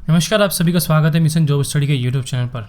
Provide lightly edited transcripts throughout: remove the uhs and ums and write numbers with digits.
नमस्कार, आप सभी का स्वागत है मिशन जॉब स्टडी के यूट्यूब चैनल पर।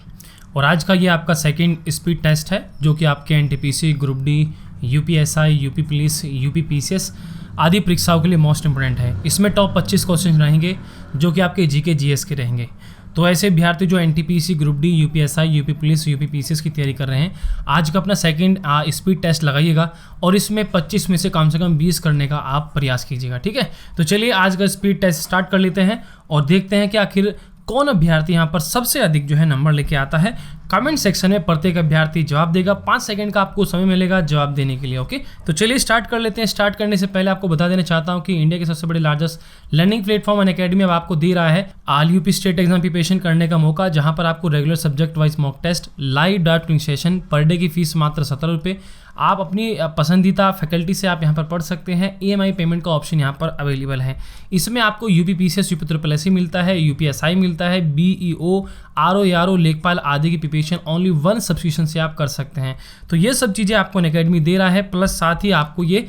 और आज का ये आपका सेकंड स्पीड टेस्ट है जो कि आपके NTPC, group D, UPSI, UP police, UP PCS आदि परीक्षाओं के लिए मोस्ट इंपोर्टेंट है। इसमें टॉप 25 क्वेश्चन रहेंगे जो कि आपके जीके जीएस के रहेंगे। तो ऐसे अभ्यर्थी जो NTPC, group D, UPSI, UP police, UP PCS की तैयारी कर रहे हैं, आज का अपना सेकंड स्पीड टेस्ट लगाइएगा और इसमें 25 में से कम 20 करने का आप प्रयास कीजिएगा। ठीक है, तो चलिए आज का स्पीड टेस्ट स्टार्ट कर लेते हैं और देखते हैं कि आखिर कौन अभ्यर्थी यहाँ पर सबसे अधिक जो है नंबर लेके आता है। कमेंट सेक्शन में प्रत्येक अभ्यर्थी जवाब देगा। 5 सेकंड का आपको समय मिलेगा जवाब देने के लिए। ओके, तो चलिए स्टार्ट कर लेते हैं। स्टार्ट करने से पहले आपको बता देना चाहता हूँ कि इंडिया के सबसे बड़े लार्जेस्ट लर्निंग प्लेटफॉर्म अनअकैडमी अब आपको दे रहा है all UP state exam preparation करने का मौका, जहां पर आपको regular subject wise mock test, live doubt session, per day की फीस मात्र 17 रुपये। आप अपनी पसंदीदा फैकल्टी से आप यहाँ पर पढ़ सकते हैं। EMI पेमेंट का ऑप्शन यहाँ पर अवेलेबल है। इसमें आपको UP PCS, UP triple S मिलता है, यूपीएसआई मिलता है, BEO, RO, ARO, लेखपाल आदि की प्रिपरेशन ओनली 1 सब्सक्रिप्शन से आप कर सकते हैं। तो ये सब चीज़ें आपको अनअकैडमी दे रहा है। प्लस साथ ही आपको ये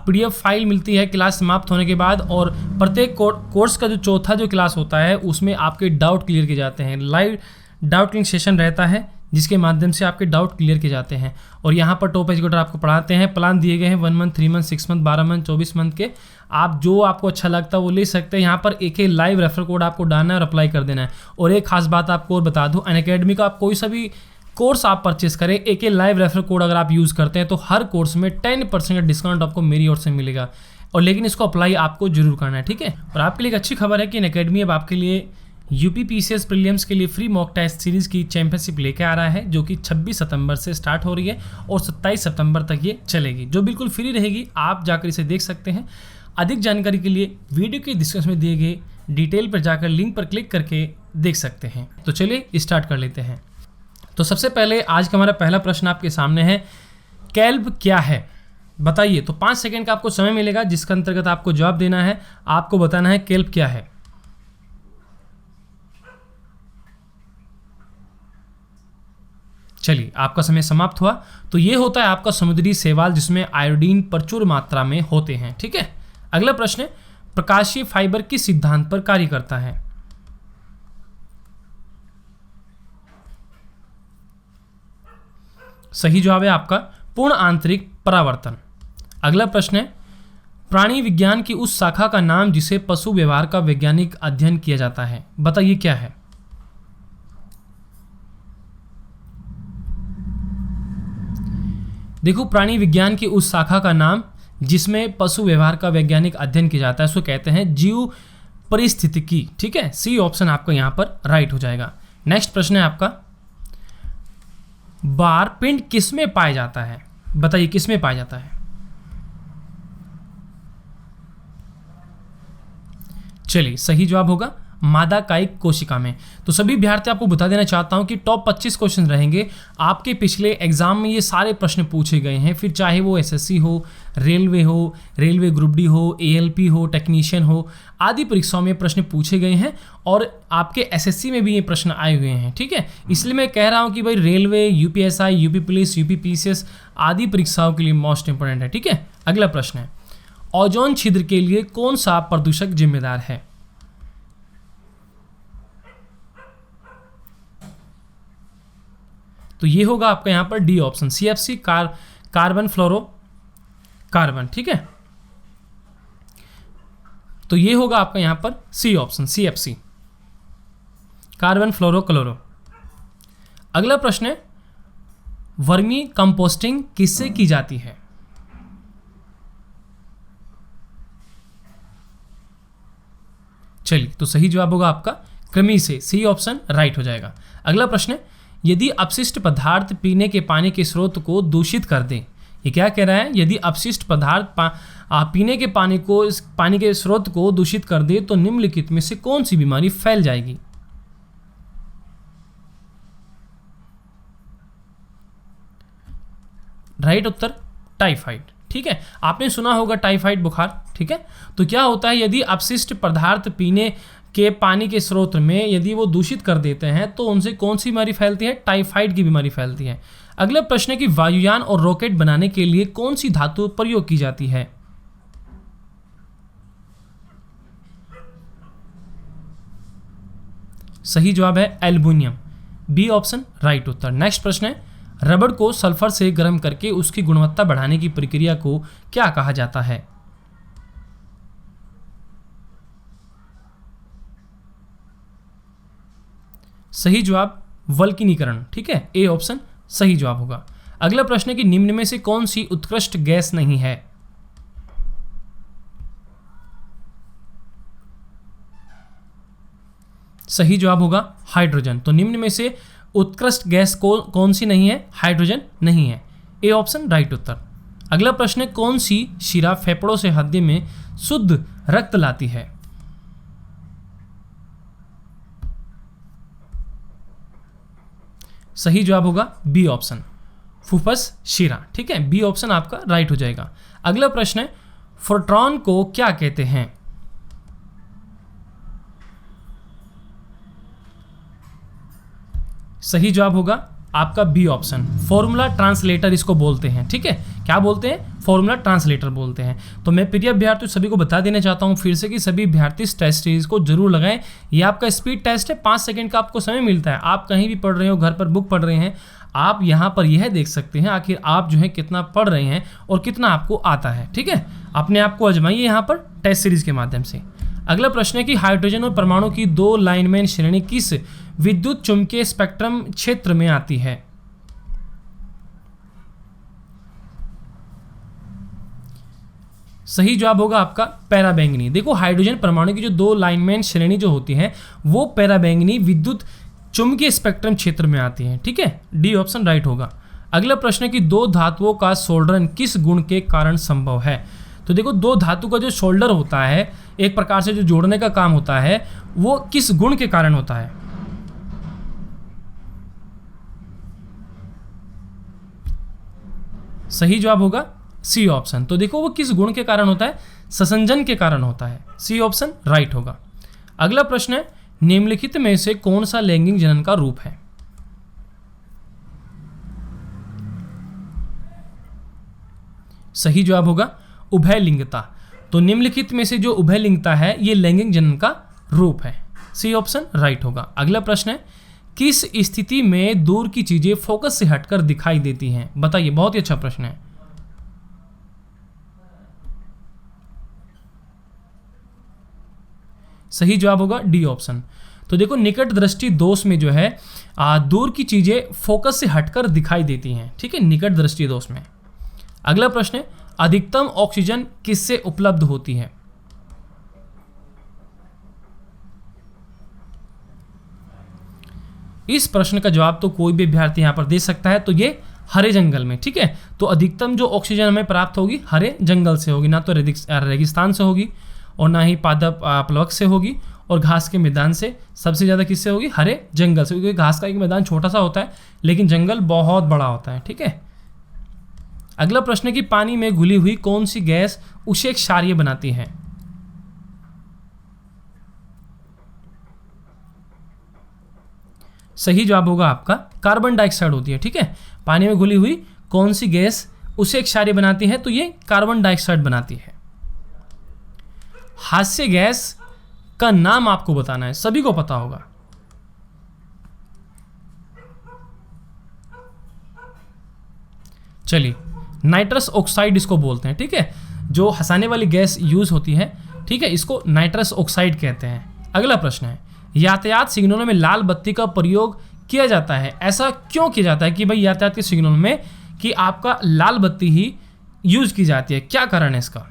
PDF फाइल मिलती है क्लास समाप्त होने के बाद, और प्रत्येक कोर्स का जो चौथा जो क्लास होता है उसमें आपके डाउट क्लियर किए जाते हैं। लाइव डाउट सेशन रहता है जिसके माध्यम से आपके डाउट क्लियर किए जाते हैं। और यहाँ पर टॉप एजुकेटर आपको पढ़ाते हैं। प्लान दिए गए हैं 1 month, 3 month, 6 month, 12 month, 24 month के। आप जो आपको अच्छा लगता है वो ले सकते हैं। यहाँ पर एक लाइव रेफर कोड आपको डालना है और अप्लाई कर देना है। और एक खास बात आपको और बता दूँ, अनअकैडमी का आप कोई सा भी कोर्स आप परचेस करें, एक लाइव रेफर कोड अगर आप यूज़ करते हैं तो हर कोर्स में 10% का डिस्काउंट आपको मेरी ओर से मिलेगा। और लेकिन इसको अप्लाई आपको जरूर करना है। ठीक है, और आपके लिए एक अच्छी खबर है कि अनअकैडमी अब आपके लिए यूपी पीसीएस प्रीलिम्स के लिए फ्री मॉक टेस्ट सीरीज की चैंपियनशिप लेके आ रहा है, जो कि 26 सितंबर से स्टार्ट हो रही है और 27 सितंबर तक ये चलेगी, जो बिल्कुल फ्री रहेगी। आप जाकर इसे देख सकते हैं। अधिक जानकारी के लिए वीडियो के डिस्क्रिप्शन में दिए गए डिटेल पर जाकर लिंक पर क्लिक करके देख सकते हैं। तो चलिए स्टार्ट कर लेते हैं। तो सबसे पहले आज का हमारा पहला प्रश्न आपके सामने है, कैल्ब क्या है बताइए। तो 5 सेकेंड का आपको समय मिलेगा जिसके अंतर्गत आपको जवाब देना है। आपको बताना है कैल्ब क्या है। चलिए, आपका समय समाप्त हुआ। तो ये होता है आपका समुद्री शैवाल जिसमें आयोडीन प्रचुर मात्रा में होते हैं। ठीक है, अगला प्रश्न है, प्रकाशीय फाइबर किस सिद्धांत पर कार्य करता है। सही जवाब है आपका पूर्ण आंतरिक परावर्तन। अगला प्रश्न है, प्राणी विज्ञान की उस शाखा का नाम जिसे पशु व्यवहार का वैज्ञानिक अध्ययन किया जाता है, बताइए क्या है। देखो, प्राणी विज्ञान की उस शाखा का नाम जिसमें पशु व्यवहार का वैज्ञानिक अध्ययन किया जाता है उसको कहते हैं जीव परिस्थितिकी। ठीक है, सी ऑप्शन आपका यहां पर राइट हो जाएगा। नेक्स्ट प्रश्न है आपका, बार पिंड किसमें पाया जाता है, बताइए किसमें पाया जाता है। चलिए, सही जवाब होगा मादा कायिक कोशिका में। तो सभी अभ्यर्थी आपको बता देना चाहता हूं कि टॉप 25 क्वेश्चन रहेंगे। आपके पिछले एग्जाम में ये सारे प्रश्न पूछे गए हैं, फिर चाहे वो SSC हो, रेलवे ग्रुप डी हो, ALP हो, टेक्नीशियन हो, आदि परीक्षाओं में प्रश्न पूछे गए हैं और आपके SSC में भी ये प्रश्न आए हुए हैं। ठीक है, इसलिए मैं कह रहा हूं कि भाई railway, UPSI, UP police, UP PCS आदि परीक्षाओं के लिए मोस्ट इंपोर्टेंट है। ठीक है, अगला प्रश्न है, ओजोन छिद्र के लिए कौन सा प्रदूषक जिम्मेदार है। तो ये होगा आपका यहाँ पर D option, CFC, carbon fluorocarbon. ठीक है, तो ये होगा आपका यहाँ पर सी ऑप्शन, CFC, कार्बन फ्लोरोक्लोरो। अगला प्रश्न है, वर्मी कंपोस्टिंग किससे की जाती है। चलिए, तो सही जवाब होगा आपका कृमि से, सी ऑप्शन राइट हो जाएगा। अगला प्रश्न है, यदि अपशिष्ट पदार्थ पीने के पानी के स्रोत को दूषित कर दें, ये क्या कह रहा है, यदि अपशिष्ट पदार्थ पीने के पानी के स्रोत को दूषित कर दे तो निम्नलिखित में से कौन सी बीमारी फैल जाएगी। राइट उत्तर टाइफाइड। ठीक है, आपने सुना होगा टाइफाइड बुखार। ठीक है, तो क्या होता है, यदि अपशिष्ट पदार्थ पीने के पानी के स्रोत में यदि वो दूषित कर देते हैं तो उनसे कौन सी बीमारी फैलती है, टाइफाइड की बीमारी फैलती है। अगला प्रश्न है कि वायुयान और रॉकेट बनाने के लिए कौन सी धातु प्रयोग की जाती है। सही जवाब है एल्युमिनियम, बी ऑप्शन राइट उत्तर। नेक्स्ट प्रश्न है, रबड़ को सल्फर से गर्म करके उसकी गुणवत्ता बढ़ाने की प्रक्रिया को क्या कहा जाता है? सही जवाब वल्कनीकरण, ठीक है, ए ऑप्शन सही जवाब होगा। अगला प्रश्न है कि निम्न में से कौन सी उत्कृष्ट गैस नहीं है? सही जवाब होगा हाइड्रोजन। तो निम्न में से उत्कृष्ट गैस कौन सी नहीं है? हाइड्रोजन नहीं है, ए ऑप्शन राइट उत्तर। अगला प्रश्न है, कौन सी शिरा फेफड़ों से हृदय में शुद्ध रक्त लाती है? सही जवाब होगा बी ऑप्शन फुफ्फुस शिरा, ठीक है, बी ऑप्शन आपका राइट हो जाएगा। अगला प्रश्न है, फोटॉन को क्या कहते हैं? सही जवाब होगा आपका बी ऑप्शन फॉर्मूला ट्रांसलेटर इसको बोलते हैं, ठीक है, क्या बोलते हैं? फॉर्मूला ट्रांसलेटर बोलते हैं। तो मैं प्रिय अभ्यर्थियों सभी को बता देना चाहता हूं फिर से कि सभी अभ्यर्थी इस टेस्ट सीरीज को जरूर लगाएं। ये आपका स्पीड टेस्ट है, 5 सेकंड का आपको समय मिलता है। आप कहीं भी पढ़ रहे हो, घर पर बुक पढ़ रहे हैं, आप यहाँ पर यह देख सकते हैं आखिर आप जो है कितना पढ़ रहे हैं और कितना आपको आता है, ठीक है। अपने आप को आजमाइए यहाँ पर टेस्ट सीरीज के माध्यम से। अगला प्रश्न है कि हाइड्रोजन और परमाणु की 2 लाइनमैन श्रेणी किस विद्युत चुंबकीय स्पेक्ट्रम क्षेत्र में आती है? सही जवाब होगा आपका पैराबैंगनी। देखो हाइड्रोजन परमाणु की जो 2 लाइनमैन श्रेणी जो होती है वो पैराबैंगनी विद्युत चुंबकीय स्पेक्ट्रम क्षेत्र में आती है, ठीक है, डी ऑप्शन राइट होगा। अगला प्रश्न है कि 2 धातुओं का सोल्डरन किस गुण के कारण संभव है? तो देखो 2 धातु का जो शोल्डर होता है, एक प्रकार से जो जोड़ने का काम होता है, वो किस गुण के कारण होता है? सही जवाब होगा सी ऑप्शन। तो देखो वो किस गुण के कारण होता है? संसंजन के कारण होता है, सी ऑप्शन राइट होगा। अगला प्रश्न है, निम्नलिखित में से कौन सा लैंगिक जनन का रूप है? सही जवाब होगा उभयलिंगता। तो निम्नलिखित में से जो उभयलिंगता है ये लैंगिक जनन का रूप है, सी ऑप्शन राइट होगा। अगला प्रश्न है, किस स्थिति में दूर की चीजें फोकस से हटकर दिखाई देती हैं? बताइए, बहुत ही अच्छा प्रश्न है। सही जवाब होगा डी ऑप्शन। तो देखो निकट दृष्टि दोष में जो है दूर की चीजें फोकस से हटकर दिखाई देती हैं, ठीक है, निकट दृष्टि दोष में। अगला प्रश्न है, अधिकतम ऑक्सीजन किससे उपलब्ध होती है? इस प्रश्न का जवाब तो कोई भी अभ्यर्थी यहां पर दे सकता है, तो ये हरे जंगल में, ठीक है। तो अधिकतम जो ऑक्सीजन हमें प्राप्त होगी हरे जंगल से होगी, ना तो रेगिस्तान से होगी और ना ही पादप प्लवक से होगी, और घास के मैदान से सबसे ज़्यादा किससे होगी? हरे जंगल से, क्योंकि घास का एक मैदान छोटा सा होता है लेकिन जंगल बहुत बड़ा होता है, ठीक है। अगला प्रश्न है कि पानी में घुली हुई कौन सी गैस उसे क्षारीय बनाती है? सही जवाब होगा आपका कार्बन डाइऑक्साइड होती है, ठीक है। पानी में घुली हुई कौन सी गैस उसे क्षारीय बनाती है? तो ये कार्बन डाइऑक्साइड बनाती है। हास्य गैस का नाम आपको बताना है, सभी को पता होगा। चलिए, नाइट्रस ऑक्साइड इसको बोलते हैं, ठीक है, जो हंसाने वाली गैस यूज होती है, ठीक है, इसको नाइट्रस ऑक्साइड कहते हैं। अगला प्रश्न है, यातायात सिग्नलों में लाल बत्ती का प्रयोग किया जाता है, ऐसा क्यों किया जाता है कि भाई यातायात के सिग्नल में कि आपका लाल बत्ती ही यूज की जाती है, क्या कारण है इसका?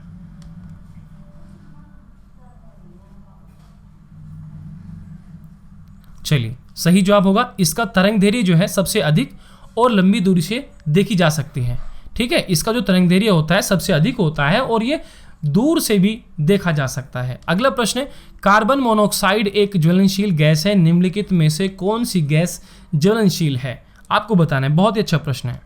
चलिए, सही जवाब होगा इसका तरंगदैर्घ्य जो है सबसे अधिक और लंबी दूरी से देखी जा सकती है, ठीक है। इसका जो तरंगदैर्घ्य होता है सबसे अधिक होता है और ये दूर से भी देखा जा सकता है। अगला प्रश्न है, कार्बन मोनोऑक्साइड एक ज्वलनशील गैस है, निम्नलिखित में से कौन सी गैस ज्वलनशील है? आपको बताना है, बहुत ही अच्छा प्रश्न है।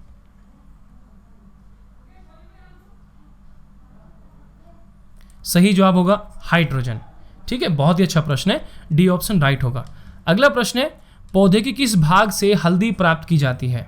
सही जवाब होगा हाइड्रोजन, ठीक है, बहुत ही अच्छा प्रश्न है, डी ऑप्शन राइट होगा। अगला प्रश्न है, पौधे के किस भाग से हल्दी प्राप्त की जाती है?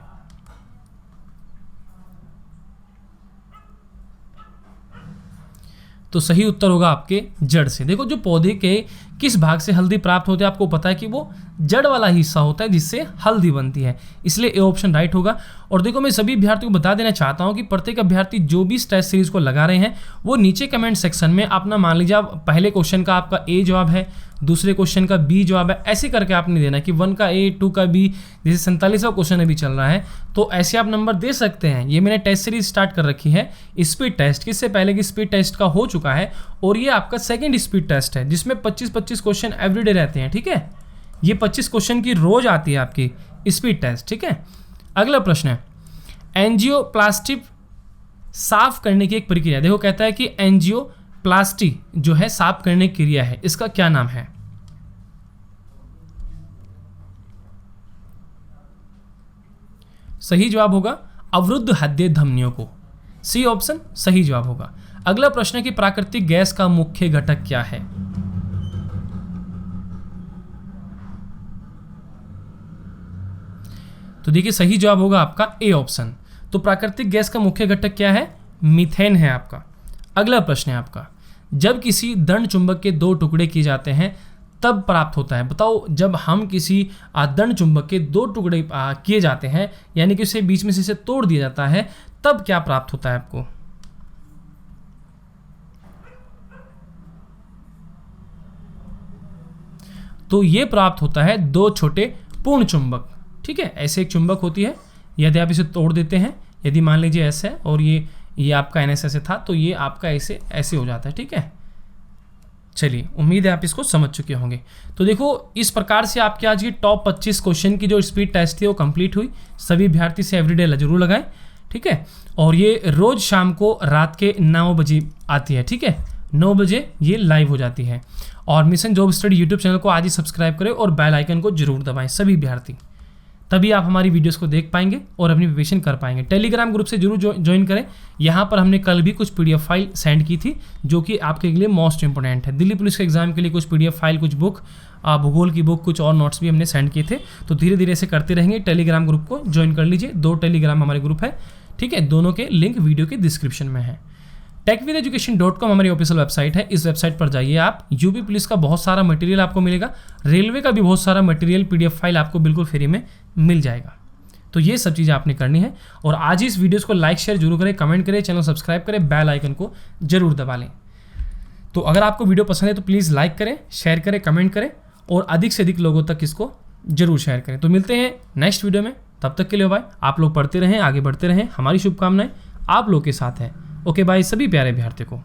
तो सही उत्तर होगा आपके जड़ से। देखो जो पौधे के किस भाग से हल्दी प्राप्त होती है? आपको पता है कि वो जड़ वाला हिस्सा होता है जिससे हल्दी बनती है, इसलिए ए ऑप्शन राइट होगा। और देखो मैं सभी अभ्यर्थियों को बता देना चाहता हूं कि प्रत्येक अभ्यर्थी जो भी इस टेस्ट सीरीज को लगा रहे हैं वो नीचे कमेंट सेक्शन में अपना, मान लीजिए आप पहले क्वेश्चन का आपका ए जवाब है, दूसरे क्वेश्चन का बी जवाब है, ऐसे करके आपने देना कि 1 का ए, 2 का बी, जैसे 47वां क्वेश्चन अभी चल रहा है तो ऐसे आप नंबर दे सकते हैं। ये मैंने टेस्ट सीरीज स्टार्ट कर रखी है स्पीड टेस्ट, किससे पहले की स्पीड टेस्ट का हो चुका है, और ये आपका सेकंड स्पीड टेस्ट है जिसमें 25-25 क्वेश्चन एवरीडे रहते हैं, ठीक है। ये 25 क्वेश्चन की रोज आती है आपकी स्पीड टेस्ट, ठीक है। अगला प्रश्न है एंजियोप्लास्टी साफ करने की एक प्रक्रिया। देखो कहता है कि एंजियोप्लास्टी जो है साफ करने की क्रिया है, इसका क्या नाम है? सही जवाब होगा अवरुद्ध हृदय धमनियों को, सी ऑप्शन सही जवाब होगा। अगला प्रश्न है कि प्राकृतिक गैस का मुख्य घटक क्या है? तो देखिए सही जवाब होगा आपका ए ऑप्शन। तो प्राकृतिक गैस का मुख्य घटक क्या है? मीथेन है आपका। अगला प्रश्न है आपका, जब किसी दंड चुंबक के 2 टुकड़े किए जाते हैं तब प्राप्त होता है। बताओ जब हम किसी दंड चुंबक के 2 टुकड़े किए जाते हैं, यानी कि उसे बीच में से इसे तोड़ दिया जाता है, तब क्या प्राप्त होता है आपको? तो ये प्राप्त होता है 2 छोटे पूर्ण चुंबक, ठीक है। ऐसे एक चुंबक होती है, यदि आप इसे तोड़ देते हैं, यदि मान लीजिए ऐसे है और ये आपका NS था, तो ये आपका ऐसे हो जाता है, ठीक है। चलिए उम्मीद है आप इसको समझ चुके होंगे। तो देखो इस प्रकार से आपके आज की टॉप 25 क्वेश्चन की जो स्पीड टेस्ट थी वो कंप्लीट हुई। सभी अभ्यर्थी से एवरीडे जरूर लगाएं, ठीक है। और ये रोज शाम को रात के 9 बजे आती है, ठीक है। 9 बजे ये लाइव हो जाती है। और mission job study YouTube channel को आज ही सब्सक्राइब करें और बेल आइकन को जरूर दबाएं सभी अभ्यर्थी, तभी आप हमारी वीडियोस को देख पाएंगे और अपनी प्रिपरेशन कर पाएंगे। टेलीग्राम ग्रुप से जरूर ज्वाइन करें। यहाँ पर हमने कल भी कुछ PDF फाइल सेंड की थी जो कि आपके लिए मोस्ट इंपोर्टेंट है। दिल्ली पुलिस के एग्जाम के लिए कुछ PDF फाइल, कुछ बुक, भूगोल की बुक, कुछ और नोट्स भी हमने सेंड किए थे। तो धीरे धीरे से करते रहेंगे। टेलीग्राम ग्रुप को ज्वाइन कर लीजिए। 2 टेलीग्राम हमारे ग्रुप है, ठीक है। दोनों के लिंक वीडियो के डिस्क्रिप्शन में है। techvideducation.com हमारी ऑफिशियल वेबसाइट है। इस वेबसाइट पर जाइए आप, यूपी पुलिस का बहुत सारा मटेरियल आपको मिलेगा, रेलवे का भी बहुत सारा मटेरियल PDF फाइल आपको बिल्कुल फ्री में मिल जाएगा। तो ये सब चीज़ें आपने करनी है। और आज ही इस वीडियोस को लाइक शेयर जरूर करें, कमेंट करें, चैनल सब्सक्राइब करें, बेल आइकन को जरूर दबा लें। तो अगर आपको वीडियो पसंद है तो प्लीज़ लाइक करें, शेयर करें, कमेंट करें और अधिक से अधिक लोगों तक इसको जरूर शेयर करें। तो मिलते हैं नेक्स्ट वीडियो में, तब तक के लिए बाय। आप लोग पढ़ते रहें, आगे बढ़ते रहें, हमारी शुभकामनाएं आप लोग के साथ हैं। ओके बाय सभी प्यारे अभ्यर्थियों को।